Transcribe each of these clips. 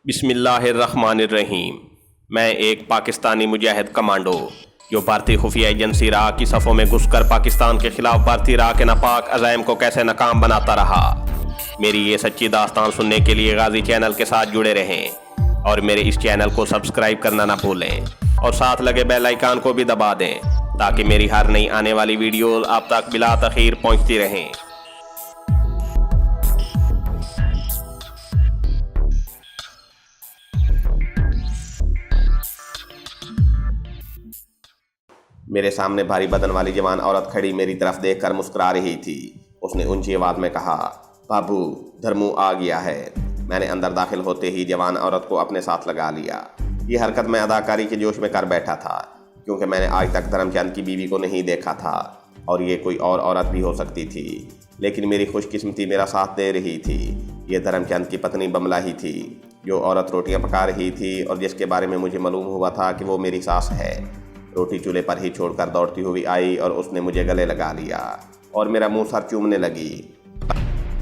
बिस्मिल्लाहिर्रहमानिर्रहीम। मैं एक पाकिस्तानी मुजाहिद कमांडो जो भारतीय खुफिया एजेंसी रा की सफ़ों में घुसकर पाकिस्तान के खिलाफ भारतीय रा के नापाक अज़ाइम को कैसे नाकाम बनाता रहा। मेरी ये सच्ची दास्तान सुनने के लिए गाजी चैनल के साथ जुड़े रहें और मेरे इस चैनल को सब्सक्राइब करना ना भूलें और साथ लगे बेल आइकन को भी दबा दें ताकि मेरी हर नई आने वाली वीडियो आप तक बिला तखीर पहुँचती रहें। मेरे सामने भारी बदन वाली जवान औरत खड़ी मेरी तरफ देखकर मुस्कुरा रही थी। उसने ऊंची आवाज़ में कहा, बाबू धर्मू आ गया है। मैंने अंदर दाखिल होते ही जवान औरत को अपने साथ लगा लिया। ये हरकत मैं अदाकारी के जोश में कर बैठा था क्योंकि मैंने आज तक धर्मचंद की बीवी को नहीं देखा था और ये कोई और औरत भी हो सकती थी, लेकिन मेरी खुशकिस्मती मेरा साथ दे रही थी। ये धर्मचंद की पत्नी बमला ही थी जो औरत रोटियां पका रही थी और जिसके बारे में मुझे मालूम हुआ था कि वो मेरी सास है। रोटी चूल्हे पर ही छोड़कर दौड़ती हुई आई और उसने मुझे गले लगा लिया और मेरा मुंह सर चूमने लगी।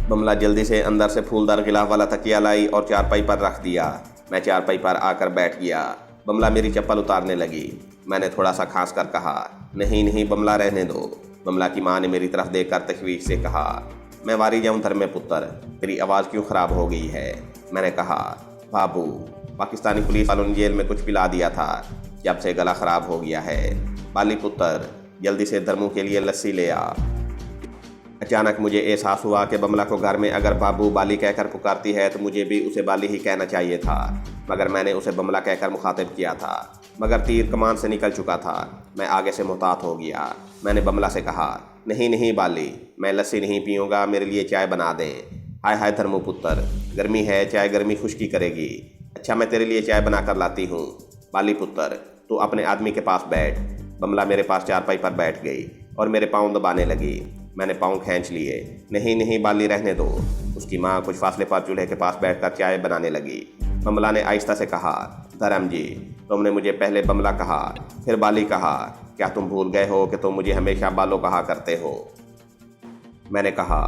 बमला जल्दी से अंदर से फूलदार गिलाफ वाला तकिया लाई और चारपाई पर रख दिया। मैं चारपाई पर आकर बैठ गया। बमला मेरी चप्पल उतारने लगी। मैंने थोड़ा सा खांस कर कहा, नहीं नहीं बमला रहने दो। बमला की माँ ने मेरी तरफ देखकर तशवीश से कहा, मैं वारी जाऊँ धर्मे पुत्र, तेरी आवाज़ क्यों ख़राब हो गई है। मैंने कहा, बाबू पाकिस्तानी पुलिस वालों ने जेल में कुछ पिला दिया था, जब से गला ख़राब हो गया है। बाली पुत्र जल्दी से धर्मू के लिए लस्सी ले आ। अचानक मुझे एहसास हुआ कि बमला को घर में अगर बाबू बाली कहकर पुकारती है तो मुझे भी उसे बाली ही कहना चाहिए था, मगर मैंने उसे बमला कहकर मुखातिब किया था। मगर तीर कमान से निकल चुका था। मैं आगे से मुहतात हो गया। मैंने बमला से कहा, नहीं नहीं बाली, मैं लस्सी नहीं पीऊँगा, मेरे लिए चाय बना दें। हाय हाय धर्मू पुत्र, गर्मी है, चाय गर्मी खुश्की करेगी। अच्छा मैं तेरे लिए चाय बना कर लाती हूँ। बाली पुत्र तू अपने आदमी के पास बैठ। बमला मेरे पास चारपाई पर बैठ गई और मेरे पाँव दबाने लगी। मैंने पाँव खींच लिए। नहीं नहीं बाली रहने दो। उसकी माँ कुछ फासले पर चूल्हे के पास बैठकर चाय बनाने लगी। बमला ने आहिस्ता से कहा, धर्म जी तुमने मुझे पहले बमला कहा फिर बाली कहा, क्या तुम भूल गए हो कि तुम मुझे हमेशा बालो कहा करते हो। मैंने कहा,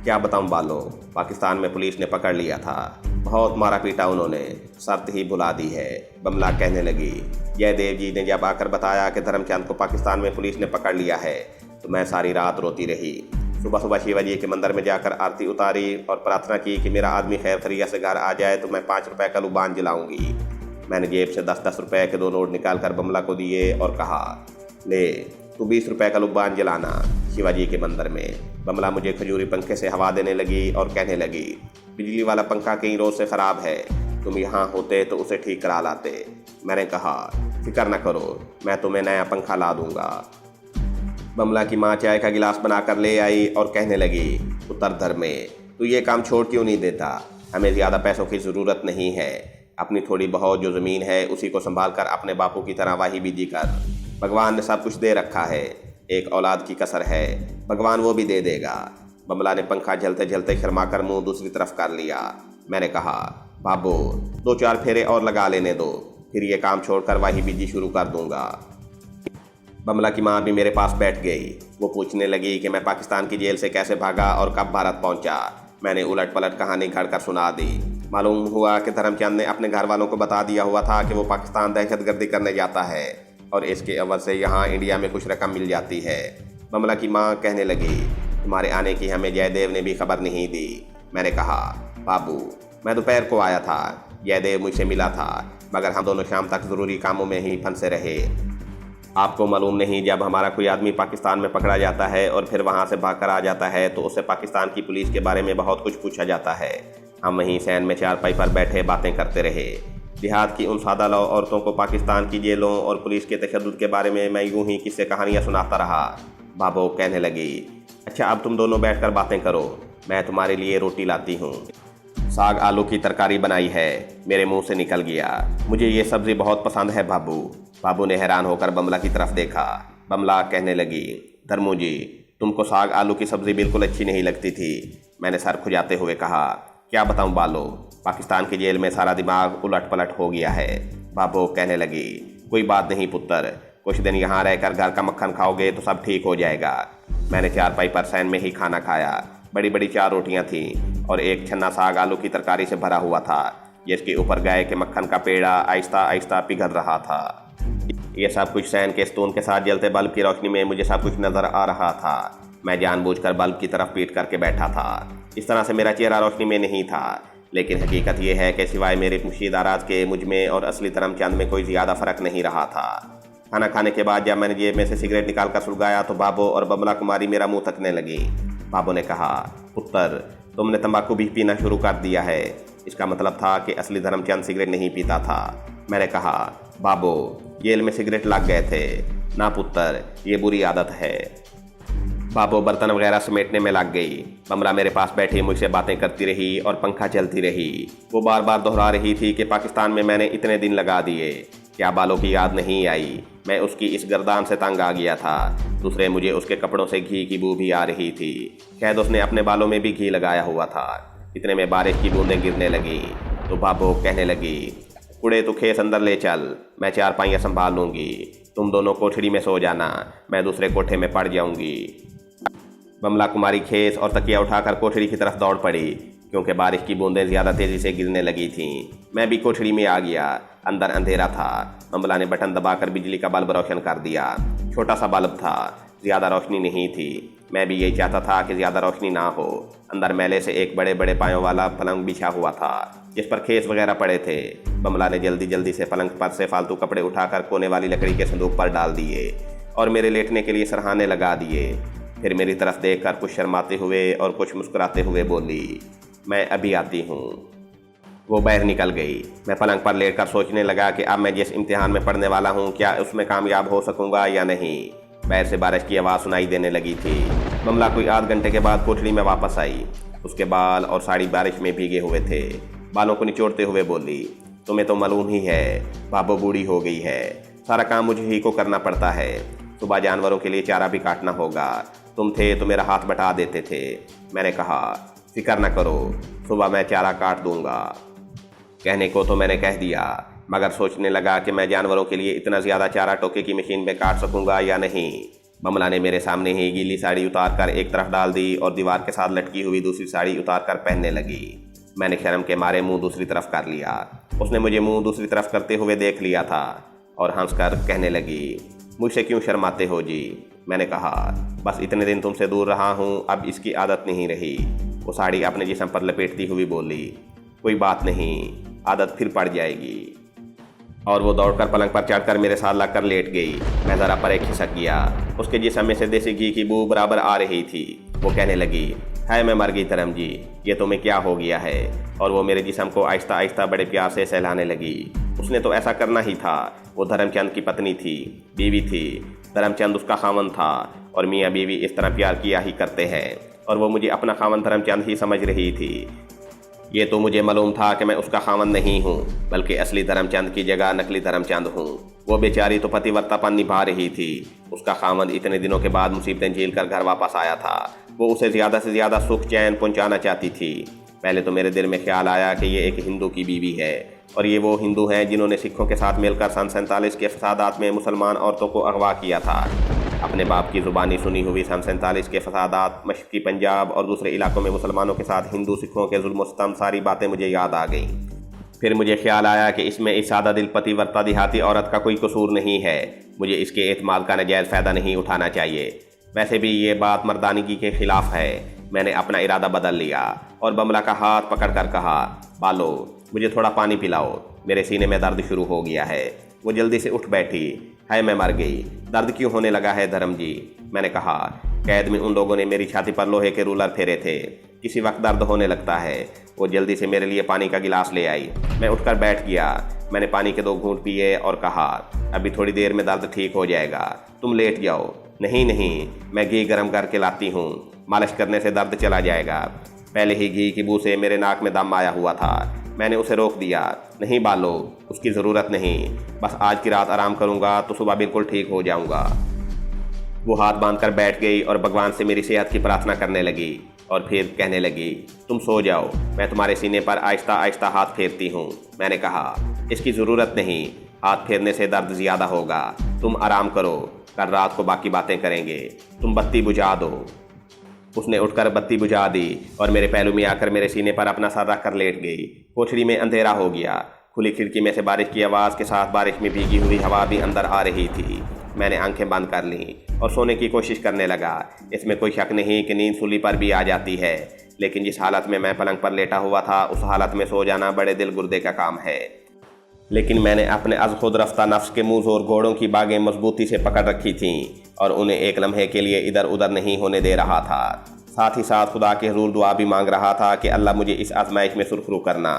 क्या बताऊं बालो, पाकिस्तान में पुलिस ने पकड़ लिया था, बहुत मारा पीटा उन्होंने, शर्त ही भुला दी है। बमला कहने लगी, जयदेव जी ने जब आकर बताया कि धर्मचंद को पाकिस्तान में पुलिस ने पकड़ लिया है तो मैं सारी रात रोती रही। सुबह सुबह शिवा जी के मंदिर में जाकर आरती उतारी और प्रार्थना की कि मेरा आदमी खैर खैरियत से घर आ जाए तो मैं 5 रुपए का लुबान जलाऊंगी। मैंने जेब से 10-10 रुपए के 2 नोट निकाल कर बमला को दिए और कहा, ले तू 20 रुपए का लुबान जलाना शिवाजी के मंदिर में। बमला मुझे खजूरी पंखे से हवा देने लगी और कहने लगी, बिजली वाला पंखा कई रोज से ख़राब है, तुम यहाँ होते तो उसे ठीक करा लाते। मैंने कहा, फिक्र न करो, मैं तुम्हें नया पंखा ला दूंगा। बमला की माँ चाय का गिलास बनाकर ले आई और कहने लगी, पुत्र धर्मे तू ये काम छोड़ क्यों नहीं देता, हमें ज़्यादा पैसों की ज़रूरत नहीं है, अपनी थोड़ी बहुत जो ज़मीन है उसी को संभाल कर अपने बापू की तरह वाही बीजी कर। भगवान ने सब कुछ दे रखा है, एक औलाद की कसर है, भगवान वो भी दे देगा। बमला ने पंखा झलते झलते शर्मा कर मुँह दूसरी तरफ कर लिया। मैंने कहा, बाबू 2-4 फेरे और लगा लेने दो, फिर ये काम छोड़कर वाही बीजी शुरू कर दूंगा। बमला की माँ भी मेरे पास बैठ गई। वो पूछने लगी कि मैं पाकिस्तान की जेल से कैसे भागा और कब भारत पहुंचा। मैंने उलट पलट कहानी घड़कर सुना दी। मालूम हुआ कि धर्मचंद ने अपने घर वालों को बता दिया हुआ था कि वो पाकिस्तान दहशतगर्दी करने जाता है और इसके अवध से यहाँ इंडिया में कुछ रकम मिल जाती है। बमला की माँ कहने लगी, तुम्हारे आने की हमें जयदेव ने भी खबर नहीं दी। मैंने कहा, बाबू मैं दोपहर को आया था, जयदेव मुझसे मिला था, मगर हम दोनों शाम तक ज़रूरी कामों में ही फंसे रहे। आपको मालूम नहीं, जब हमारा कोई आदमी पाकिस्तान में पकड़ा जाता है और फिर वहाँ से भाग कर आ जाता है तो उससे पाकिस्तान की पुलिस के बारे में बहुत कुछ पूछा जाता है। हम वहीं सैन में चारपाई पर बैठे बातें करते रहे। देहात की उन सादा लौ औरतों को पाकिस्तान की जेलों और पुलिस के तशद्दुद के बारे में मैं यूं ही किस्से कहानियाँ सुनाता रहा। बाबू कहने लगी, अच्छा अब तुम दोनों बैठकर बातें करो, मैं तुम्हारे लिए रोटी लाती हूँ। साग आलू की तरकारी बनाई है। मेरे मुंह से निकल गया, मुझे ये सब्ज़ी बहुत पसंद है बाबू। बाबू ने हैरान होकर बमला की तरफ देखा। बमला कहने लगी, धर्मू जी तुमको साग आलू की सब्ज़ी बिल्कुल अच्छी नहीं लगती थी। मैंने सर खुजाते हुए कहा, क्या बताऊं बालो, पाकिस्तान की जेल में सारा दिमाग उलट पलट हो गया है। बाबू कहने लगी, कोई बात नहीं पुत्र, कुछ दिन यहाँ रहकर घर का मक्खन खाओगे तो सब ठीक हो जाएगा। मैंने चारपाई पर सैन में ही खाना खाया। बड़ी बड़ी 4 रोटियां थीं और एक छन्ना साग आलू की तरकारी से भरा हुआ था। जिसके ऊपर गाय के मक्खन का पेड़ा आहिस्ता आहिस्ता पिघल रहा था। ये सब कुछ सैन के स्तून के साथ जलते बल्ब की रोशनी में मुझे सब कुछ नजर आ रहा था। मैं जानबूझकर बल्ब की तरफ पीट करके बैठा था। इस तरह से मेरा चेहरा रोशनी में नहीं था, लेकिन हकीकत यह है कि सिवाय मेरे मुशीद आराज के मुझ में और असली धर्मचंद में कोई ज़्यादा फर्क नहीं रहा था। खाना खाने के बाद जब मैंने जेब में से सिगरेट निकाल कर सुलगाया तो बाबू और बमला कुमारी मेरा मुंह तकने लगी। बाबू ने कहा, पुत्र, तुमने तंबाकू भी पीना शुरू कर दिया है। इसका मतलब था कि असली धर्मचंद सिगरेट नहीं पीता था। मैंने कहा, बाबू, जेल में सिगरेट लग गए थे। ना पुत्र, ये बुरी आदत है। बाबू बर्तन वगैरह समेटने में लग गई। बमला मेरे पास बैठी मुझसे बातें करती रही और पंखा चलती रही। वो बार बार दोहरा रही थी कि पाकिस्तान में मैंने इतने दिन लगा दिए, क्या बालों की याद नहीं आई। मैं उसकी इस गर्दान से तंग आ गया था। दूसरे मुझे उसके कपड़ों से घी की बू भी आ रही थी। शायद उसने अपने बालों में भी घी लगाया हुआ था। इतने में बारिश की बूंदें गिरने लगी तो बाबू कहने लगी, कुड़े तो खेस अंदर ले चल, मैं चारपाइयाँ संभाल लूँगी। तुम दोनों कोठरी में सो जाना, मैं दूसरे कोठे में पड़ जाऊँगी। बमला कुमारी खेस और तकिया उठाकर कोठरी की तरफ दौड़ पड़ी, क्योंकि बारिश की बूंदें ज़्यादा तेज़ी से गिरने लगी थीं। मैं भी कोठरी में आ गया। अंदर अंधेरा था। बमला ने बटन दबाकर बिजली का बल्ब रोशन कर दिया। छोटा सा बल्ब था, ज़्यादा रोशनी नहीं थी। मैं भी यही चाहता था कि ज़्यादा रोशनी ना हो। अंदर मैले से एक बड़े बड़े पायों वाला पलंग बिछा हुआ था, जिस पर खेस वगैरह पड़े थे। बमला ने जल्दी जल्दी से पलंग पर से फालतू कपड़े उठाकर कोने वाली लकड़ी के संदूक पर डाल दिए और मेरे लेटने के लिए सरहाने लगा दिए। फिर मेरी तरफ देखकर कुछ शर्माते हुए और कुछ मुस्कुराते हुए बोली, मैं अभी आती हूँ। वो बाहर निकल गई। मैं पलंग पर लेटकर सोचने लगा कि अब मैं जिस इम्तिहान में पढ़ने वाला हूँ, क्या उसमें कामयाब हो सकूँगा या नहीं। बाहर से बारिश की आवाज़ सुनाई देने लगी थी। बमला कोई आध घंटे के बाद कोठरी में वापस आई। उसके बाल और साड़ी बारिश में भीगे हुए थे। बालों को निचोड़ते हुए बोली, तुम्हें तो मालूम ही है, बाबू बूढ़ी हो गई है। सारा काम मुझे ही को करना पड़ता है। सुबह जानवरों के लिए चारा भी काटना होगा। तुम थे तो मेरा हाथ बटा देते थे। मैंने कहा, फिक्र न करो, सुबह मैं चारा काट दूंगा। कहने को तो मैंने कह दिया, मगर सोचने लगा कि मैं जानवरों के लिए इतना ज़्यादा चारा टोके की मशीन में काट सकूंगा या नहीं। बमला ने मेरे सामने ही गीली साड़ी उतार कर एक तरफ डाल दी और दीवार के साथ लटकी हुई दूसरी साड़ी उतार कर पहनने लगी। मैंने शर्म के मारे मुंह दूसरी तरफ कर लिया। उसने मुझे मुंह दूसरी तरफ करते हुए देख लिया था और हंसकर कहने लगी, मुझसे क्यों शर्माते हो जी। मैंने कहा, बस इतने दिन तुमसे दूर रहा हूँ, अब इसकी आदत नहीं रही। वो साड़ी अपने जिस्म पर लपेटती हुई बोली, कोई बात नहीं, आदत फिर पड़ जाएगी। और वो दौड़कर पलंग पर चढ़कर मेरे साथ लगकर लेट गई। मैं ज़रा परे खिसक गया। उसके जिस्म में से देसी घी की बू बराबर आ रही थी। वो कहने लगी, है मैं मर गई धर्म जी, ये तुम्हें क्या हो गया है। और वो मेरे जिस्म को आहिस्ता आहिस्ता बड़े प्यार से सहलाने लगी। उसने तो ऐसा करना ही था। वो धर्मचंद की पत्नी थी, बीवी थी। धर्मचंद उसका खामन था और मियाँ बीवी इस तरह प्यार किया ही करते हैं। और वो मुझे अपना खामन धर्मचंद ही समझ रही थी। ये तो मुझे मालूम था कि मैं उसका खामन नहीं हूँ, बल्कि असली धर्मचंद की जगह नकली धर्मचंद हूँ। वो बेचारी तो पतिव्रतापन निभा रही थी। उसका खामन इतने दिनों के बाद मुसीबतें झेल कर घर वापस आया था। वो उसे ज़्यादा से ज़्यादा सुख चैन पहुँचाना चाहती थी। पहले तो मेरे दिल में ख्याल आया कि ये एक हिंदू की बीवी है और ये वो हिंदू हैं जिन्होंने सिखों के साथ मिलकर सन 47 के फसादात में मुसलमान औरतों को अगवा किया था। अपने बाप की ज़ुबानी सुनी हुई सन 47 के फसादात, मशरक़ी पंजाब और दूसरे इलाकों में मुसलमानों के साथ हिंदू सिखों के जुल्म सितम, सारी बातें मुझे याद आ गईं। फिर मुझे ख्याल आया कि इसमें इस सादा दिल पतिव्रता देहाती औरत का कोई कसूर नहीं है। मुझे इसके एतमाद का नाजायज़ फ़ायदा नहीं उठाना चाहिए। वैसे भी ये बात मर्दानगी के ख़िलाफ़ है। मैंने अपना इरादा बदल लिया और बमला का हाथ पकड़कर कहा, बालो, मुझे थोड़ा पानी पिलाओ, मेरे सीने में दर्द शुरू हो गया है। वो जल्दी से उठ बैठी। है मैं मर गई, दर्द क्यों होने लगा है धर्म जी। मैंने कहा, कैद में उन लोगों ने मेरी छाती पर लोहे के रूलर फेरे थे, किसी वक्त दर्द होने लगता है। वो जल्दी से मेरे लिए पानी का गिलास ले आई। मैं उठकर बैठ गया। मैंने पानी के 2 घूंट पिए और कहा, अभी थोड़ी देर में दर्द ठीक हो जाएगा, तुम लेट जाओ। नहीं नहीं, मैं घी गर्म करके लाती हूँ, मालिश करने से दर्द चला जाएगा। पहले ही घी की बू से मेरे नाक में दम आया हुआ था। मैंने उसे रोक दिया। नहीं बालो, उसकी ज़रूरत नहीं, बस आज की रात आराम करूँगा तो सुबह बिल्कुल ठीक हो जाऊँगा। वो हाथ बांधकर बैठ गई और भगवान से मेरी सेहत की प्रार्थना करने लगी और फिर कहने लगी, तुम सो जाओ, मैं तुम्हारे सीने पर आहिस्ता आहिस्ता हाथ फेरती हूँ। मैंने कहा, इसकी ज़रूरत नहीं, हाथ फेरने से दर्द ज़्यादा होगा, तुम आराम करो, कल रात को बाकी बातें करेंगे, तुम बत्ती बुझा दो। उसने उठकर बत्ती बुझा दी और मेरे पहलू में आकर मेरे सीने पर अपना सर रख कर लेट गई। कोठरी में अंधेरा हो गया। खुली खिड़की में से बारिश की आवाज़ के साथ बारिश में भीगी हुई हवा भी अंदर आ रही थी। मैंने आंखें बंद कर लीं और सोने की कोशिश करने लगा। इसमें कोई शक नहीं कि नींद सूली पर भी आ जाती है, लेकिन जिस हालत में मैं पलंग पर लेटा हुआ था उस हालत में सो जाना बड़े दिल गुर्दे का काम है। लेकिन मैंने अपने अज खुद रफ्ता नफ्स के मुँह और घोड़ों की बागें मजबूती से पकड़ रखी थीं और उन्हें एक लम्हे के लिए इधर उधर नहीं होने दे रहा था। साथ ही साथ खुदा के हुजूर दुआ भी मांग रहा था कि अल्लाह मुझे इस आजमाइश में सुरखरू करना।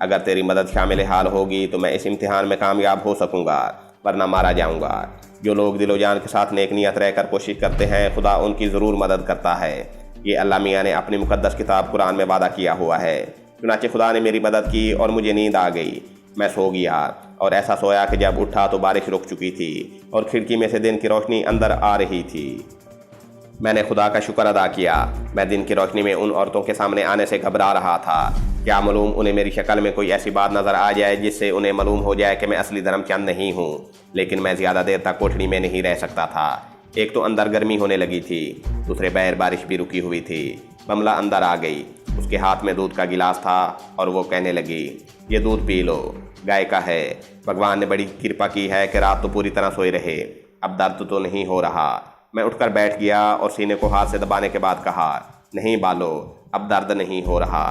अगर तेरी मदद शामिल हाल होगी तो मैं इस इम्तिहान में कामयाब हो सकूंगा, वरना मारा जाऊंगा। जो लोग दिलो जान के साथ नेक नियत रहकर कोशिश करते हैं, खुदा उनकी ज़रूर मदद करता है। ये अल्लाह मियाँ ने अपनी मुकद्दस किताब कुरान में वादा किया हुआ है। चुनांचे खुदा ने मेरी मदद की और मुझे नींद आ गई। मैं सो गया और ऐसा सोया कि जब उठा तो बारिश रुक चुकी थी और खिड़की में से दिन की रोशनी अंदर आ रही थी। मैंने खुदा का शुक्र अदा किया। मैं दिन की रोशनी में उन औरतों के सामने आने से घबरा रहा था। क्या मालूम उन्हें मेरी शक्ल में कोई ऐसी बात नज़र आ जाए जिससे उन्हें मालूम हो जाए कि मैं असली धर्मचंद नहीं हूँ। लेकिन मैं ज़्यादा देर तक कोठरी में नहीं रह सकता था। एक तो अंदर गर्मी होने लगी थी, दूसरे बाहर बारिश भी रुकी हुई थी। बमला अंदर आ गई। उसके हाथ में दूध का गिलास था और वो कहने लगी, ये दूध पी लो, गाय का है। भगवान ने बड़ी कृपा की है कि रात तो पूरी तरह सोए रहे। अब दर्द तो नहीं हो रहा। मैं उठकर बैठ गया और सीने को हाथ से दबाने के बाद कहा, नहीं बालो, अब दर्द नहीं हो रहा।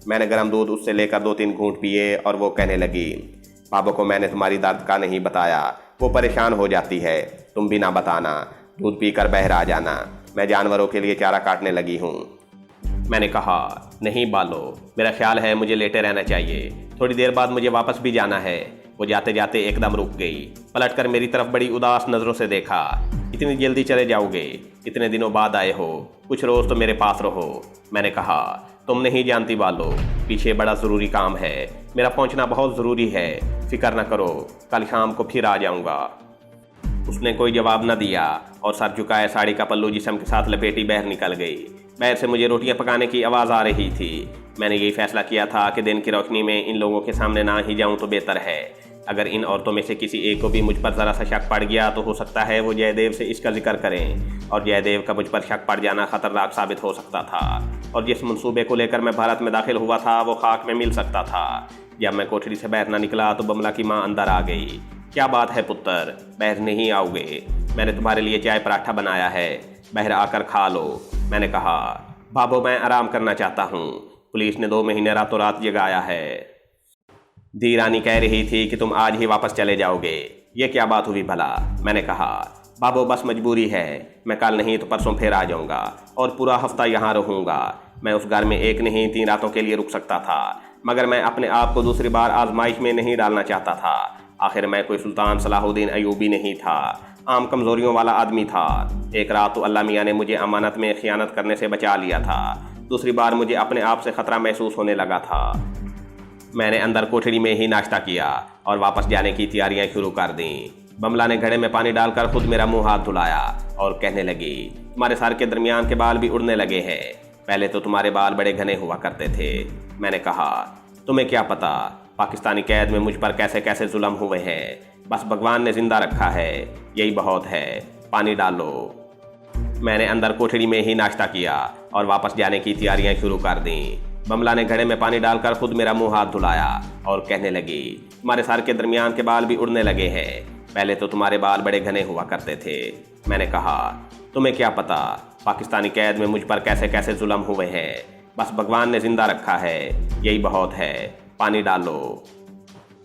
मैंने गर्म दूध उससे लेकर 2-3 घूंट पिए और वो कहने लगी, बाबा को मैंने तुम्हारी दर्द का नहीं बताया, वो परेशान हो जाती है। तुम भी ना बताना, दूध पीकर बाहर आ जाना। मैं जानवरों के लिए चारा काटने लगी हूँ। मैंने कहा, नहीं बालो, मेरा ख्याल है मुझे लेटे रहना चाहिए। थोड़ी देर बाद मुझे वापस भी जाना है। वो जाते जाते एकदम रुक गई। पलटकर मेरी तरफ बड़ी उदास नज़रों से देखा। इतनी जल्दी चले जाओगे? इतने दिनों बाद आए हो, कुछ रोज़ तो मेरे पास रहो। मैंने कहा, तुम नहीं जानती बालो, पीछे बड़ा ज़रूरी काम है। मेरा पहुंचना बहुत ज़रूरी है। फिक्र न करो, कल शाम को फिर आ जाऊंगा। उसने कोई जवाब न दिया और सर झुकाए साड़ी का पल्लू जिस्म के साथ लपेटी बाहर निकल गई। बाहर से मुझे रोटियां पकाने की आवाज़ आ रही थी। मैंने यही फैसला किया था कि दिन की रोशनी में इन लोगों के सामने ना ही जाऊं तो बेहतर है। अगर इन औरतों में से किसी एक को भी मुझ पर ज़रा सा शक पड़ गया तो हो सकता है वो जयदेव से इसका जिक्र करें, और जयदेव का मुझ पर शक पड़ जाना खतरनाक साबित हो सकता था। और जिस मंसूबे को लेकर मैं भारत में दाखिल हुआ था वो खाक में मिल सकता था। जब मैं कोठरी से बाहर ना निकला तो बमला की माँ अंदर आ गई। क्या बात है पुत्र, बाहर नहीं आओगे? मैंने तुम्हारे लिए चाय पराठा बनाया है, बाहर आकर खा लो। मैंने कहा, बाबू मैं आराम करना चाहता हूँ, पुलिस ने 2 महीने रातों रात जगाया है। दी रानी कह रही थी कि तुम आज ही वापस चले जाओगे। ये क्या बात हुई भला? मैंने कहा, बाबू बस मजबूरी है, मैं कल नहीं तो परसों फिर आ जाऊँगा और पूरा हफ्ता यहाँ रहूँगा। मैं उस घर में 1 नहीं 3 रातों के लिए रुक सकता था, मगर मैं अपने आप को दूसरी बार आजमाइश में नहीं डालना चाहता था। आखिर मैं कोई सुल्तान सलाहुद्दीन अयूबी नहीं था, आम कमज़ोरियों वाला आदमी था। एक रात तो अल्लाह मियाँ ने मुझे अमानत में खियानत करने से बचा लिया था, दूसरी बार मुझे अपने आप से ख़तरा महसूस होने लगा था। मैंने अंदर कोठरी में ही नाश्ता किया और वापस जाने की तैयारियां शुरू कर दी। बमला ने घड़े में पानी डालकर खुद मेरा मुंह हाथ धुलाया और कहने लगी, तुम्हारे सर के दरमियान के बाल भी उड़ने लगे हैं। पहले तो तुम्हारे बाल बड़े घने हुआ करते थे। मैंने कहा, तुम्हें क्या पता पाकिस्तानी कैद में मुझ पर कैसे कैसे जुल्म हुए हैं। बस भगवान ने जिंदा रखा है, यही बहुत है। पानी डालो। मैंने अंदर कोठरी में ही नाश्ता किया और वापस जाने की तैयारियां शुरू कर दी। बमला ने घड़े में पानी डालकर खुद मेरा मुंह हाथ धुलाया और कहने लगी, तुम्हारे सर के दरमियान के बाल भी उड़ने लगे हैं। पहले तो तुम्हारे बाल बड़े घने हुआ करते थे। मैंने कहा, तुम्हें क्या पता पाकिस्तानी कैद में मुझ पर कैसे कैसे जुल्म हुए हैं। बस भगवान ने जिंदा रखा है, यही बहुत है। पानी डालो।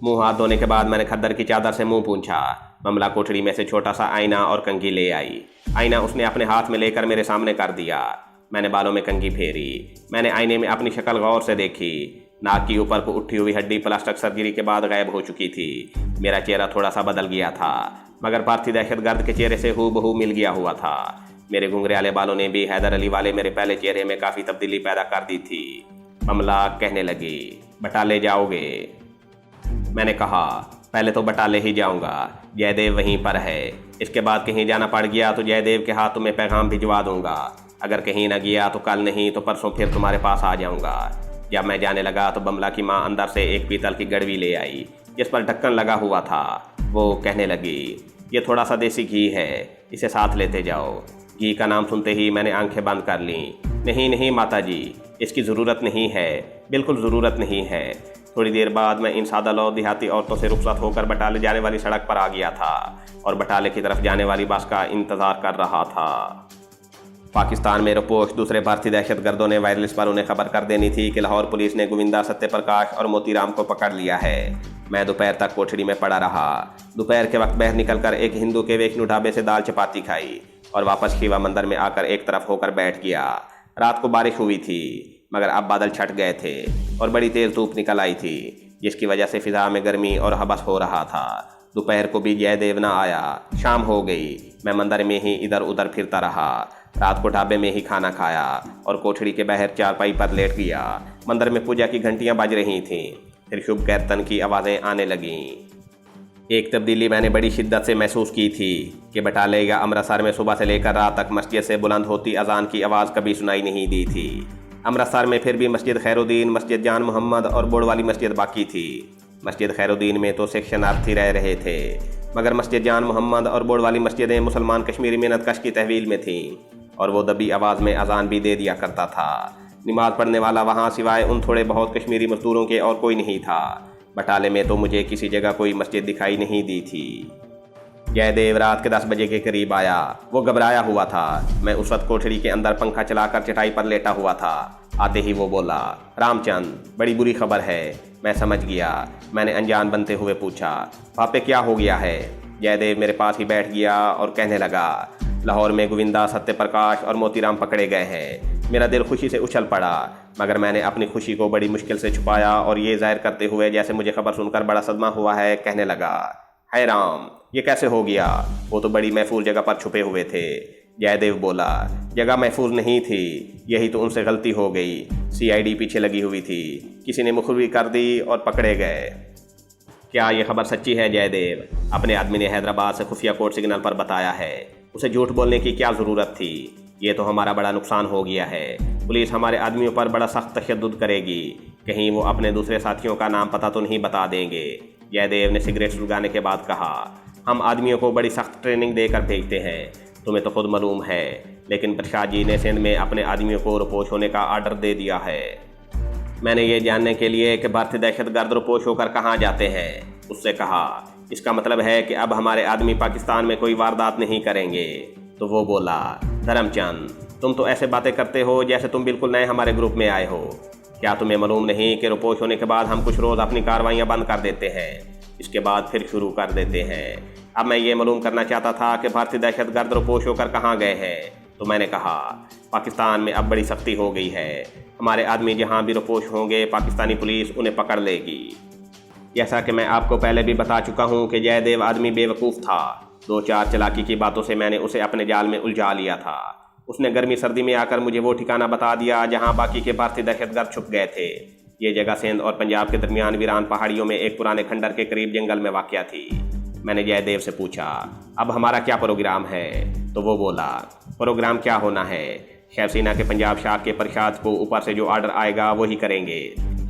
मुंह हाथ धोने के बाद मैंने खद्दर की चादर से मुंह पूंछा। बमला कोठरी में से छोटा सा आईना और कंघी ले आई। आईना उसने अपने हाथ में लेकर मेरे सामने कर दिया। मैंने बालों में कंघी फेरी। मैंने आईने में अपनी शक्ल गौर से देखी। नाक की ऊपर को उठी हुई हड्डी प्लास्टिक सर्जरी के बाद गायब हो चुकी थी। मेरा चेहरा थोड़ा सा बदल गया था, मगर भारतीय दहशतगर्द के चेहरे से हूबहू मिल गया हुआ था। मेरे घुंघराले बालों ने भी हैदर अली वाले मेरे पहले चेहरे में काफ़ी तब्दीली पैदा कर दी थी। बमला कहने लगी, बटाले जाओगे? मैंने कहा, पहले तो बटाले ही जाऊंगा, जयदेव वहीं पर है। इसके बाद कहीं जाना पड़ गया तो जयदेव के हाथ तुम्हें पैगाम भिजवा दूंगा। अगर कहीं न गया तो कल नहीं तो परसों फिर तुम्हारे पास आ जाऊंगा। जब मैं जाने लगा तो बमला की माँ अंदर से एक पीतल की गड़वी ले आई जिस पर ढक्कन लगा हुआ था। वो कहने लगी, ये थोड़ा सा देसी घी है, इसे साथ लेते जाओ। घी का नाम सुनते ही मैंने आंखें बंद कर लीं। नहीं नहीं माता जी, इसकी ज़रूरत नहीं है, बिल्कुल ज़रूरत नहीं है। थोड़ी देर बाद मैं इन सादा लौह देहाती औरतों से रुखसत होकर बटाले जाने वाली सड़क पर आ गया था और बटाले की तरफ जाने वाली बस का इंतज़ार कर रहा था। पाकिस्तान में रिपोर्ट दूसरे भारतीय दहशतगर्दों ने वायरलेस पर उन्हें खबर कर देनी थी कि लाहौर पुलिस ने गोविंदा, सत्यप्रकाश और मोतीराम को पकड़ लिया है। मैं दोपहर तक कोठड़ी में पड़ा रहा। दोपहर के वक्त बाहर निकलकर एक हिंदू के वैष्णु ढाबे से दाल चपाती खाई और वापस शिवा मंदिर में आकर एक तरफ होकर बैठ गया। रात को बारिश हुई थी, मगर अब बादल छट गए थे और बड़ी तेज़ धूप निकल आई थी, जिसकी वजह से फिजा में गर्मी और हबस हो रहा था। दोपहर को भी जयदेव न आया। शाम हो गई। मैं मंदिर में ही इधर उधर फिरता रहा। रात को ढाबे में ही खाना खाया और कोठड़ी के बाहर चारपाई पर लेट गया। मंदिर में पूजा की घंटियां बज रही थीं। फिर शुभ कीर्तन की आवाज़ें आने लगीं। एक तब्दीली मैंने बड़ी शिद्दत से महसूस की थी कि बटाले या अमृतसर में सुबह से लेकर रात तक मस्जिद से बुलंद होती अजान की आवाज़ कभी सुनाई नहीं दी थी। अमृतसर में फिर भी मस्जिद खैरुद्दीन, मस्जिद जान मोहम्मद और बोर्ड वाली मस्जिद बाकी थी। मस्जिद खैरुद्दीन में तो सेक्शनार्थी रह रहे थे, मगर मस्जिद जान मोहम्मद और बोर्ड वाली मस्जिदें मुसलमान कश्मीरी मेहनत कश की तहवील में थीं और वो दबी आवाज़ में अजान भी दे दिया करता था। नमाज पढ़ने वाला वहाँ सिवाय उन थोड़े बहुत कश्मीरी मजदूरों के और कोई नहीं था। बटाले में तो मुझे किसी जगह कोई मस्जिद दिखाई नहीं दी थी। जयदेव रात के 10 बजे के करीब आया। वो घबराया हुआ था। मैं उस वक्त कोठड़ी के अंदर पंखा चलाकर चटाई पर लेटा हुआ था। आते ही वो बोला, रामचंद, बड़ी बुरी खबर है। मैं समझ गया। मैंने अनजान बनते हुए पूछा, पापे क्या हो गया है? जयदेव मेरे पास ही बैठ गया और कहने लगा, लाहौर में गोविंदा, सत्यप्रकाश और मोतीराम पकड़े गए हैं। मेरा दिल खुशी से उछल पड़ा, मगर मैंने अपनी खुशी को बड़ी मुश्किल से छुपाया और ये जाहिर करते हुए जैसे मुझे खबर सुनकर बड़ा सदमा हुआ है, कहने लगा, हाय राम, ये कैसे हो गया? वो तो बड़ी महफूज जगह पर छुपे हुए थे। जयदेव बोला, जगह महफूज नहीं थी, यही तो उनसे गलती हो गई। CID पीछे लगी हुई थी, किसी ने मुखबिरी कर दी और पकड़े गए। क्या ये खबर सच्ची है जयदेव? अपने आदमी ने हैदराबाद से खुफिया कोड सिग्नल पर बताया है। उसे झूठ बोलने की क्या ज़रूरत थी? ये तो हमारा बड़ा नुकसान हो गया है। पुलिस हमारे आदमियों पर बड़ा सख्त तशद्दुद करेगी। कहीं वो अपने दूसरे साथियों का नाम पता तो नहीं बता देंगे। जयदेव ने सिगरेट सुलगाने के बाद कहा, हम आदमियों को बड़ी सख्त ट्रेनिंग देकर भेजते हैं, तुम्हें तो खुद मालूम है। लेकिन प्रसाद जी ने सिंध में अपने आदमियों को रुपोश होने का आर्डर दे दिया है। मैंने ये जानने के लिए कि भारतीय दहशतगर्द रुपोश होकर कहाँ जाते हैं, उससे कहा, इसका मतलब है कि अब हमारे आदमी पाकिस्तान में कोई वारदात नहीं करेंगे। तो वो बोला, धर्मचंद, तुम तो ऐसे बातें करते हो जैसे तुम बिल्कुल नए हमारे ग्रुप में आए हो। क्या तुम्हें मालूम नहीं कि रुपोश होने के बाद हम कुछ रोज़ अपनी कार्रवाइयाँ बंद कर देते हैं, इसके बाद फिर शुरू कर देते हैं। अब मैं ये मालूम करना चाहता था कि भारतीय दहशतगर्द रुपोश होकर कहाँ गए हैं। तो मैंने कहा, पाकिस्तान में अब बड़ी सख्ती हो गई है। हमारे आदमी जहाँ भी रुपोश होंगे, पाकिस्तानी पुलिस उन्हें पकड़ लेगी। जैसा कि मैं आपको पहले भी बता चुका हूँ कि जयदेव आदमी बेवकूफ़ था। 2-4 चालाकी की बातों से मैंने उसे अपने जाल में उलझा लिया था। उसने गर्मी सर्दी में आकर मुझे वो ठिकाना बता दिया जहाँ बाकी के भारतीय दहशतगर्द छुप गए थे। ये जगह सिंध और पंजाब के दरमियान वीरान पहाड़ियों में एक पुराने खंडर के करीब जंगल में वाक़या थी। मैंने जयदेव से पूछा, अब हमारा क्या प्रोग्राम है? तो वो बोला, प्रोग्राम क्या होना है? शिवसेना के पंजाब शाह के प्रसाद को ऊपर से जो आर्डर आएगा वही करेंगे।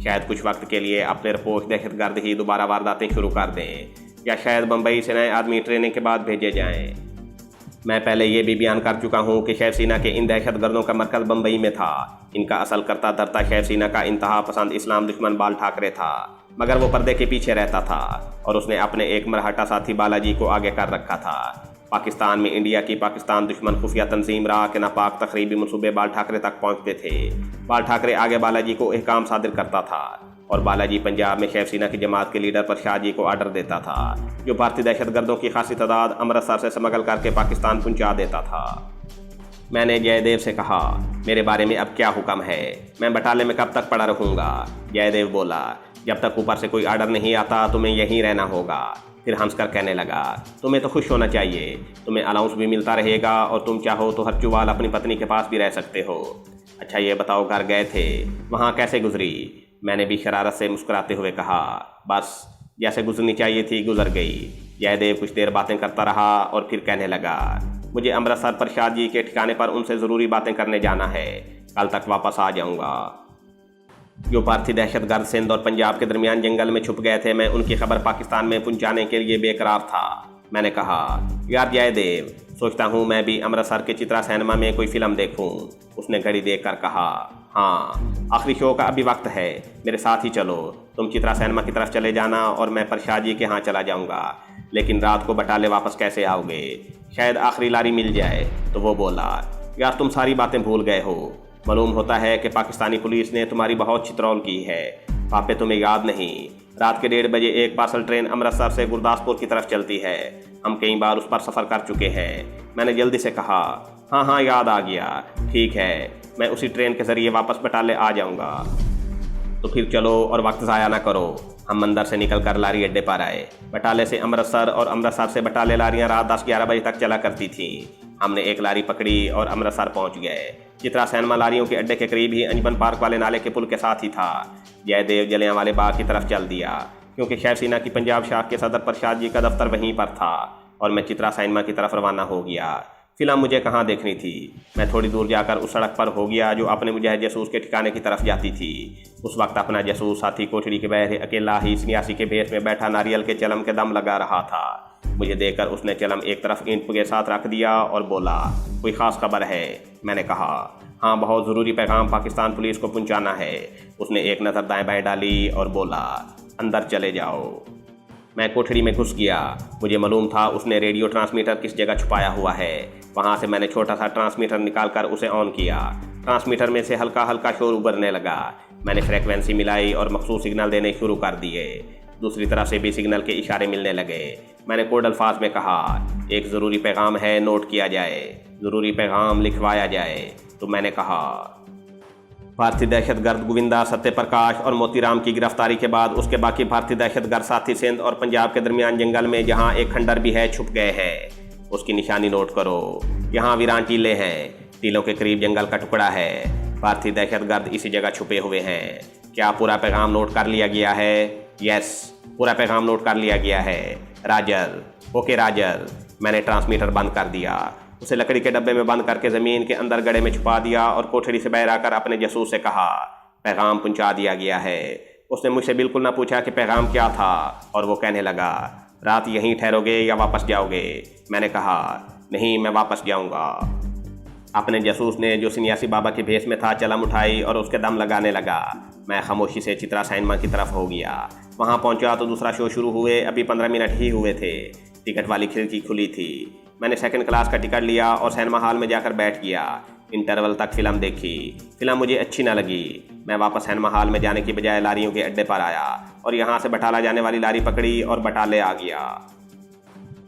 शायद कुछ वक्त के लिए अपने रिपोर्ट दहशतगर्द ही दोबारा वारदातें शुरू कर दें, या शायद बम्बई से नए आदमी ट्रेनिंग के बाद भेजे जाएं। मैं पहले ये भी बयान कर चुका हूँ कि शिवसेना के इन दहशतगर्दों का मरकज़ बम्बई में था। इनका असल करता धरता शिवसेना का इंतहा पसंद इस्लाम दुश्मन बाल ठाकरे था, मगर वो पर्दे के पीछे रहता था और उसने अपने एक मरहटा साथी बालाजी को आगे कर रखा था। पाकिस्तान में इंडिया की पाकिस्तान दुश्मन खुफिया तंजीम रहा कि नापाक तकरीबी मनसूबे बाल ठाकरे तक पहुँचते थे। बाल ठाकरे आगे बालाजी को अहकाम सादिर करता था और बालाजी पंजाब में शिवसेना की जमात के लीडर प्रसाद जी को आर्डर देता था, जो भारतीय दहशतगर्दों की खासी तादाद अमृतसर से स्मगल करके पाकिस्तान पहुंचा देता था। मैंने जयदेव से कहा, मेरे बारे में अब क्या हुक्म है? मैं बटाले में कब तक पड़ा रहूँगा? जयदेव बोला, जब तक ऊपर से कोई आर्डर नहीं आता तुम्हें यहीं रहना होगा। फिर हंसकर कहने लगा, तुम्हें तो खुश होना चाहिए, तुम्हें अलाउंस भी मिलता रहेगा और तुम चाहो तो हर चुवाल अपनी पत्नी के पास भी रह सकते हो। अच्छा ये बताओ, घर गए थे, वहाँ कैसे गुजरी? मैंने भी शरारत से मुस्कुराते हुए कहा, बस जैसे गुजरनी चाहिए थी गुजर गई। जयदेव कुछ देर बातें करता रहा और फिर कहने लगा, मुझे अमृतसर प्रसाद जी के ठिकाने पर उनसे ज़रूरी बातें करने जाना है, कल तक वापस आ जाऊंगा। जो भारतीय दहशतगर्द सिंध और पंजाब के दरमियान जंगल में छुप गए थे, मैं उनकी खबर पाकिस्तान में पहुंचाने के लिए बेकरार था। मैंने कहा, यार जयदेव, सोचता हूँ मैं भी अमृतसर के चित्रा सिनेमा में कोई फिल्म देखूँ। उसने घड़ी देखकर कहा, हाँ, आखिरी शो का अभी वक्त है, मेरे साथ ही चलो। तुम चित्रा सिनेमा की तरफ चले जाना और मैं प्रसाद जी के यहाँ चला जाऊँगा। लेकिन रात को बटाले वापस कैसे आओगे? शायद आखिरी लारी मिल जाए। तो वो बोला, यार तुम सारी बातें भूल गए हो। मालूम होता है कि पाकिस्तानी पुलिस ने तुम्हारी बहुत चित्रौल की है। पापे तुम्हें याद नहीं, रात के 1:30 बजे एक पार्सल ट्रेन अमृतसर से गुरदासपुर की तरफ चलती है। हम कई बार उस पर सफ़र कर चुके हैं। मैंने जल्दी से कहा, हाँ हाँ याद आ गया, ठीक है, मैं उसी ट्रेन के ज़रिए वापस बटाले आ जाऊँगा। तो फिर चलो और वक्त ज़ाया ना करो। हम मंदिर से निकलकर लारी अड्डे पर आए। बटाले से अमृतसर और अमृतसर से बटाले लारियाँ रात 10-11 बजे तक चला करती थीं। हमने एक लारी पकड़ी और अमृतसर पहुंच गए। चित्रा सिनेमा लारियों के अड्डे के करीब ही अंजमन पार्क वाले नाले के पुल के साथ ही था। जयदेव जलियांवाले बाग की तरफ चल दिया, क्योंकि शिवसेना की पंजाब शाख के सदर प्रसाद जी का दफ्तर वहीं पर था और मैं चित्रा सिनेमा की तरफ रवाना हो गया। फिल्म मुझे कहाँ देखनी थी? मैं थोड़ी दूर जाकर उस सड़क पर हो गया जो अपने मुजाहिद जासूस के ठिकाने की तरफ जाती थी। उस वक्त अपना जासूस साथी कोठड़ी के बहरे अकेला ही सन्यासी के भेष में बैठा नारियल के चलम के दम लगा रहा था। मुझे देखकर उसने चलम एक तरफ ईंट के साथ रख दिया और बोला, कोई ख़ास खबर है? मैंने कहा, हाँ, बहुत ज़रूरी पैगाम पाकिस्तान पुलिस को पहुंचाना है। उसने एक नज़र दाएं बाएं डाली और बोला, अंदर चले जाओ। मैं कोठड़ी में घुस गया। मुझे मालूम था उसने रेडियो ट्रांसमीटर किस जगह छुपाया हुआ है। वहाँ से मैंने छोटा सा ट्रांसमीटर निकालकर उसे ऑन किया। ट्रांसमीटर में से हल्का हल्का शोर उभरने लगा। मैंने फ्रीक्वेंसी मिलाई और मखसूस सिग्नल देने शुरू कर दिए। दूसरी तरफ से भी सिग्नल के इशारे मिलने लगे। मैंने कोड अल्फाज में कहा, एक ज़रूरी पैगाम है, नोट किया जाए, ज़रूरी पैगाम लिखवाया जाए। तो मैंने कहा, भारतीय दहशतगर्द गोविंदा सत्यप्रकाश और मोतीराम की गिरफ्तारी के बाद उसके बाकी भारतीय दहशतगर्द साथी सिंध और पंजाब के दरमियान जंगल में जहां एक खंडर भी है छुप गए हैं। उसकी निशानी नोट करो। यहाँ वीरान टीले हैं। टीलों के करीब जंगल का टुकड़ा है। भारतीय दहशतगर्द इसी जगह छुपे हुए हैं। क्या पूरा पैगाम नोट कर लिया गया है? यस, पूरा पैगाम नोट कर लिया गया है। राजर। Okay Roger. मैंने ट्रांसमीटर बंद कर दिया। उसे लकड़ी के डब्बे में बंद करके ज़मीन के अंदर गड्ढे में छुपा दिया और कोठड़ी से बाहर आकर अपने जासूस से कहा, पैगाम पहुंचा दिया गया है। उसने मुझसे बिल्कुल ना पूछा कि पैगाम क्या था और वो कहने लगा, रात यहीं ठहरोगे या वापस जाओगे? मैंने कहा, नहीं, मैं वापस जाऊंगा। अपने जासूस ने जो सन्यासी बाबा के भेष में था चलम उठाई और उसके दम लगाने लगा। मैं खामोशी से चित्रा सिनेमा की तरफ हो गया। वहाँ पहुँचा तो दूसरा शो शुरू हुए अभी 15 मिनट ही हुए थे। टिकट वाली खिड़की खुली थी। मैंने सेकंड क्लास का टिकट लिया और सिनेमा हॉल में जाकर बैठ गया। इंटरवल तक फिल्म देखी। फिल्म मुझे अच्छी न लगी। मैं वापस सिनेमा हॉल में जाने की बजाय लारियों के अड्डे पर आया और यहाँ से बटाला जाने वाली लारी पकड़ी और बटाले आ गया।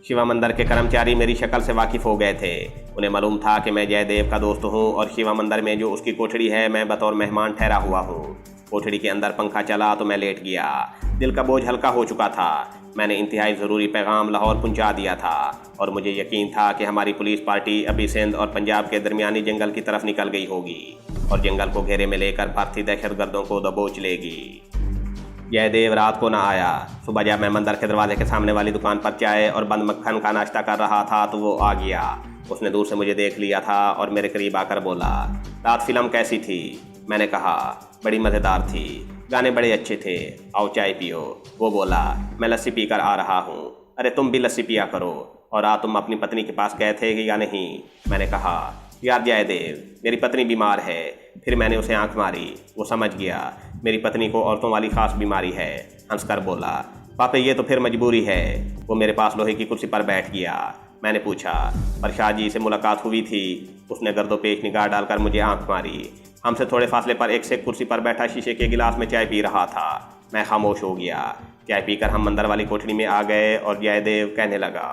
शिवा मंदिर के कर्मचारी मेरी शक्ल से वाकिफ़ हो गए थे। उन्हें मालूम था कि मैं जयदेव का दोस्त हूँ और शिवा मंदिर में जो उसकी कोठड़ी है मैं बतौर मेहमान ठहरा हुआ हूँ। कोठड़ी के अंदर पंखा चला तो मैं लेट गया। दिल का बोझ हल्का हो चुका था। मैंने इंतहाई ज़रूरी पैगाम लाहौर पहुंचा दिया था और मुझे यकीन था कि हमारी पुलिस पार्टी अभी सिंध और पंजाब के दरमियानी जंगल की तरफ निकल गई होगी और जंगल को घेरे में लेकर भारतीय दहशतगर्दों को दबोच लेगी। जयदेव रात को ना आया। सुबह जब मैं मंदिर के दरवाजे के सामने वाली दुकान पर चाय और बंद मक्खन का नाश्ता कर रहा था तो वो आ गया। उसने दूर से मुझे देख लिया था और मेरे करीब आकर बोला, रात फिल्म कैसी थी? मैंने कहा, बड़ी मज़ेदार थी, गाने बड़े अच्छे थे, आओ चाय पियो। वो बोला, मैं लस्सी पीकर आ रहा हूँ। अरे तुम भी लस्सी पिया करो। और रात तुम अपनी पत्नी के पास गए थे या नहीं? मैंने कहा, यार जयदेव, मेरी पत्नी बीमार है। फिर मैंने उसे आंख मारी। वो समझ गया मेरी पत्नी को औरतों वाली ख़ास बीमारी है। हंसकर बोला, पापा ये तो फिर मजबूरी है। वो मेरे पास लोहे की कुर्सी पर बैठ गया। मैंने पूछा, प्रसाद जी से मुलाकात हुई थी? उसने गर्दोपेश निगाह डालकर मुझे आंख मारी। हमसे थोड़े फासले पर एक से कुर्सी पर बैठा शीशे के गिलास में चाय पी रहा था। मैं खामोश हो गया। चाय पीकर हम मंदिर वाली कोठरी में आ गए और जयदेव कहने लगा,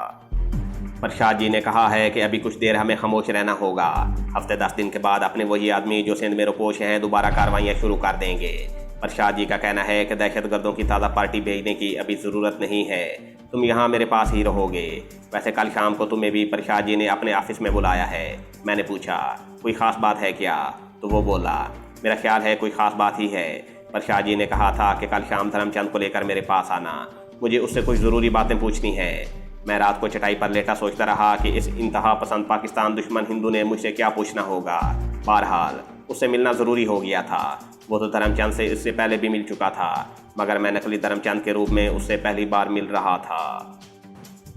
प्रसाद जी ने कहा है कि अभी कुछ देर हमें खामोश रहना होगा। हफ्ते 10 दिन के बाद अपने वही आदमी जो सिंध में रुपोश हैं दोबारा कार्रवाइयाँ शुरू कर देंगे। प्रसाद जी का कहना है कि दहशतगर्दों की ताज़ा पार्टी भेजने की अभी ज़रूरत नहीं है। तुम यहाँ मेरे पास ही रहोगे। वैसे कल शाम को तुम्हें भी प्रसाद जी ने अपने ऑफिस में बुलाया है। मैंने पूछा, कोई ख़ास बात है क्या? तो वो बोला, मेरा ख्याल है कोई ख़ास बात ही है। प्रसाद जी ने कहा था कि कल शाम धर्मचंद को लेकर मेरे पास आना। मुझे उससे कुछ ज़रूरी बातें पूछनी हैं। मैं रात को चटाई पर लेटा सोचता रहा कि इस इंतहा पसंद पाकिस्तान दुश्मन हिंदू ने मुझसे क्या पूछना होगा। बहरहाल उससे मिलना ज़रूरी हो गया था। वो तो धर्मचंद से इससे पहले भी मिल चुका था, मगर मैं नकली धर्मचंद के रूप में उससे पहली बार मिल रहा था।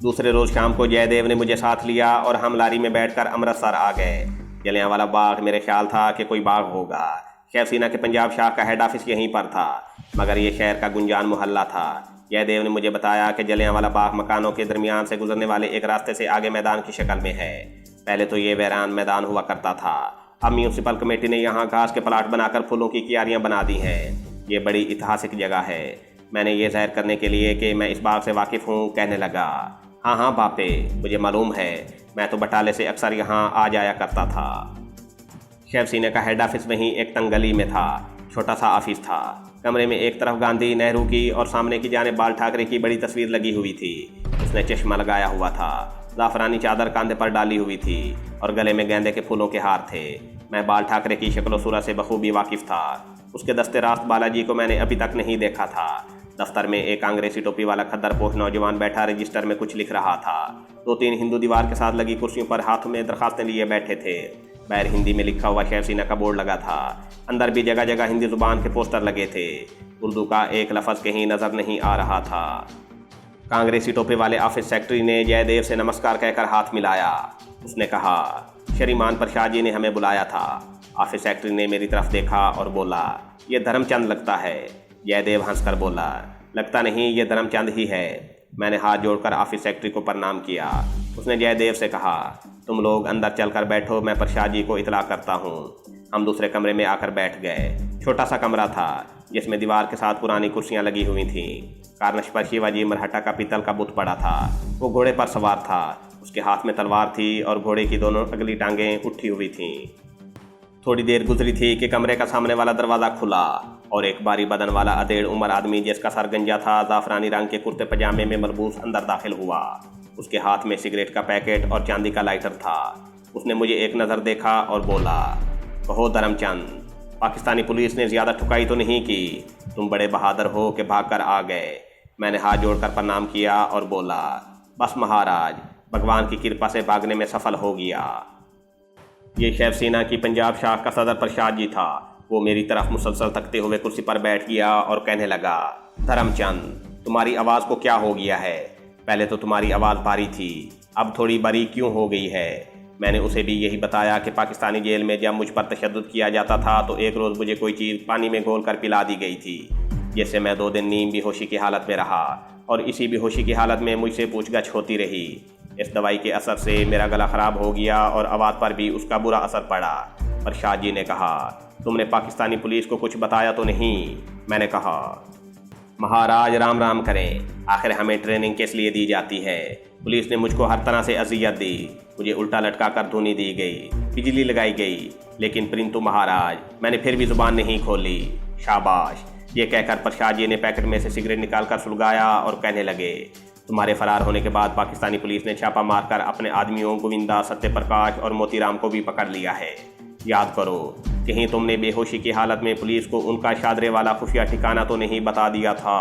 दूसरे रोज शाम को जयदेव ने मुझे साथ लिया और हम लारी में बैठकर अमृतसर आ गए। जलियांवाला बाग मेरे ख्याल था कि कोई बाग होगा। शिवसेना के पंजाब शाह का हेड ऑफिस यहीं पर था, मगर ये शहर का गुंजान मोहल्ला था। जयदेव ने मुझे बताया कि जलियांवाला बाग मकानों के दरमियान से गुजरने वाले एक रास्ते से आगे मैदान की शक्ल में है। पहले तो ये वीरान मैदान हुआ करता था। अब म्यूनसिपल कमेटी ने यहाँ घास के प्लाट बनाकर फूलों की क्यारियाँ बना दी हैं। ये बड़ी ऐतिहासिक जगह है। मैंने ये जाहिर करने के लिए कि मैं इस बाग से वाकिफ़ हूँ कहने लगा। हाँ हाँ बापे, मुझे मालूम है, मैं तो बटाले से अक्सर यहाँ आ जाया करता था। शिवसेना का हेड ऑफिस वहीं एक तंग गली में था। छोटा सा ऑफिस था। कमरे में एक तरफ गांधी नेहरू की और सामने की जाने बाल ठाकरे की बड़ी तस्वीर लगी हुई थी। उसने चश्मा लगाया हुआ था, ज़ाफ़रानी चादर कंधे पर डाली हुई थी और गले में गेंदे के फूलों के हार थे। मैं बाल ठाकरे की शक्ल सूरत से बखूबी वाकिफ़ था। उसके दस्ते रास्त बालाजी को मैंने अभी तक नहीं देखा था। दफ्तर में एक अंग्रेजी टोपी वाला खद्दरपोश नौजवान बैठा रजिस्टर में कुछ लिख रहा था। 2-3 हिंदू दीवार के साथ लगी कुर्सियों पर हाथों में दरखास्तें लिए बैठे थे। बाहर हिंदी में लिखा हुआ शिवसेना का बोर्ड लगा था। अंदर भी जगह जगह हिंदी जुबान के पोस्टर लगे थे। उर्दू का एक लफ्ज़ कहीं नज़र नहीं आ रहा था। कांग्रेसी टोपे वाले ऑफिस सेक्रेटरी ने जयदेव से नमस्कार कहकर हाथ मिलाया। उसने कहा, श्रीमान प्रसाद जी ने हमें बुलाया था। ऑफिस सेक्रेटरी ने मेरी तरफ देखा और बोला, ये धर्मचंद लगता है। जयदेव हंसकर बोला, लगता नहीं, ये धर्मचंद ही है। मैंने हाथ जोड़कर ऑफिस सेक्रेटरी को प्रणाम किया। उसने जयदेव से कहा, तुम लोग अंदर चलकर बैठो, मैं प्रसाद जी को इतला करता हूँ। हम दूसरे कमरे में आकर बैठ गए। छोटा सा कमरा था जिसमें दीवार के साथ पुरानी कुर्सियाँ लगी हुई थीं। कार्निश पर शिवाजी मरहट्टा का पीतल का बुत पड़ा था। वो घोड़े पर सवार था। उसके हाथ में तलवार थी और घोड़े की दोनों अगली टांगें उठी हुई थीं। थोड़ी देर गुजरी थी कि कमरे का सामने वाला दरवाज़ा खुला और एक बारी बदन वाला अधेड़ उम्र आदमी जिसका सर गंजा था, ज़ाफ़रानी रंग के कुर्ते पजामे में मलबूस अंदर दाखिल हुआ। उसके हाथ में सिगरेट का पैकेट और चांदी का लाइटर था। उसने मुझे एक नज़र देखा और बोला, कहो धर्मचंद, पाकिस्तानी पुलिस ने ज़्यादा ठुकाई तो नहीं की? तुम बड़े बहादुर हो कि भागकर आ गए। मैंने हाथ जोड़कर प्रणाम किया और बोला, बस महाराज, भगवान की कृपा से भागने में सफल हो गया। ये शिवसेना की पंजाब शाह का सदर प्रसाद जी था। वो मेरी तरफ मुसलसल तकते हुए कुर्सी पर बैठ गया और कहने लगा, धर्मचंद, तुम्हारी आवाज़ को क्या हो गया है? पहले तो तुम्हारी आवाज़ भारी थी, अब थोड़ी बारीक क्यों हो गई है? मैंने उसे भी यही बताया कि पाकिस्तानी जेल में जब मुझ पर तशद्दुद किया जाता था तो एक रोज़ मुझे कोई चीज़ पानी में घोल कर पिला दी गई थी, जिससे मैं 2 दिन नीम बेहोशी की हालत में रहा और इसी बेहोशी की हालत में मुझसे पूछगछ होती रही। इस दवाई के असर से मेरा गला ख़राब हो गया और आवाज़ पर भी उसका बुरा असर पड़ा। प्रसाद जी ने कहा, तुमने पाकिस्तानी पुलिस को कुछ बताया तो नहीं? मैंने कहा, महाराज राम राम करें, आखिर हमें ट्रेनिंग किस लिए दी जाती है? पुलिस ने मुझको हर तरह से अजियत दी। मुझे उल्टा लटका कर धुनी दी गई, बिजली लगाई गई, लेकिन परंतु महाराज मैंने फिर भी जुबान नहीं खोली। शाबाश, ये कहकर प्रसाद जी ने पैकेट में से सिगरेट निकालकर सुलगाया और कहने लगे, तुम्हारे फरार होने के बाद पाकिस्तानी पुलिस ने छापा मारकर अपने आदमियों गोविंदा, सत्यप्रकाश और मोतीराम को भी पकड़ लिया है। याद करो, कहीं तुमने बेहोशी की हालत में पुलिस को उनका शादरे वाला खुफिया ठिकाना तो नहीं बता दिया था?